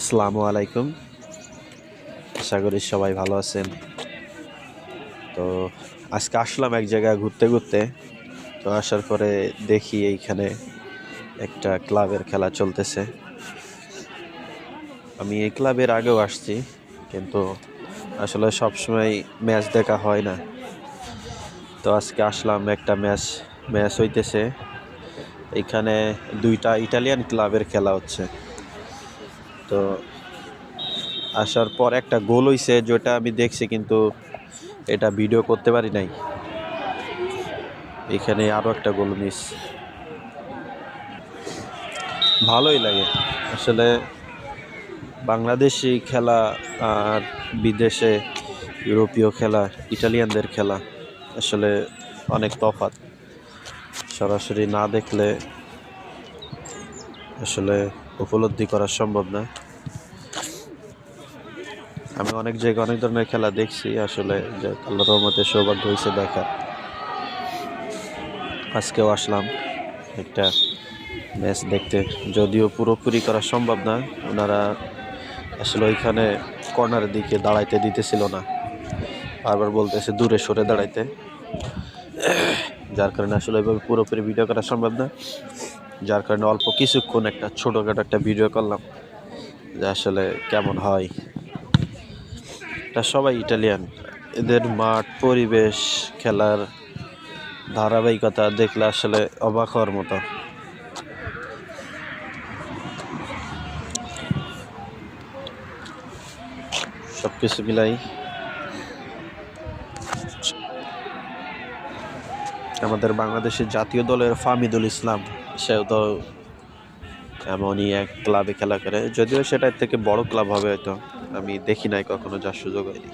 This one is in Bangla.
আসসালামু আলাইকুম। আশা করি সবাই ভালো আছেন। তো আজকে আসলাম এক জায়গায় ঘুরতে ঘুরতে। তো আসার পরে দেখি এইখানে একটা ক্লাবের খেলা চলতেছে। আমি এই ক্লাবের আগেও আসছি, কিন্তু আসলে সবসময় ম্যাচ দেখা হয় না। তো আজকে আসলাম, একটা ম্যাচ হইতেছে। এইখানে দুইটা ইটালিয়ান ক্লাবের খেলা হচ্ছে। তো আসার পর একটা গোল হইছে, যেটা আমি দেখছি, কিন্তু এটা ভিডিও করতে পারি নাই। এখানে আরো একটা গোল মিস। ভালোই লাগে আসলে বাংলাদেশি খেলা আর বিদেশে ইউরোপীয় খেলা, ইটালিয়ানদের খেলা আসলে অনেক তফাৎ। সরাসরি না দেখলে আসলে উপলব্ধি করা সম্ভব না। আমি অনেক জায়গায় অনেক ধরনের খেলা দেখছি, আসলে যে আল্লাহর রহমতে সৌভাগ্য হয়েছে দেখার। আজকেও আসলাম একটা ম্যাচ দেখতে, যদিও পুরোপুরি করা সম্ভব না। ওনারা আসলে ওইখানে কর্নারের দিকে দাঁড়াইতে দিতেছিল না, বারবার বলতেছে দূরে সরে দাঁড়াইতে, যার কারণে আসলে ওইভাবে পুরোপুরি ভিডিও করা সম্ভব না। যার কারণে অল্প কিছুক্ষণ একটা ছোটোখাটো একটা ভিডিও করলাম, যে আসলে কেমন হয়। এটা সবাই ইটালিয়ান, এদের মাঠ, পরিবেশ, খেলার ধারাবাহিকতা দেখলে আসলে অবাক হওয়ার মতো। সবকিছু মিলাই আমাদের বাংলাদেশের জাতীয় দলের ফাহমিদুল ইসলাম, সেও তো এমনই এক ক্লাবে খেলা করে, যদিও সেটার থেকে বড় ক্লাব হবে হয়তো, আমি দেখি নাই কখনো, যার সুযোগ হয়নি।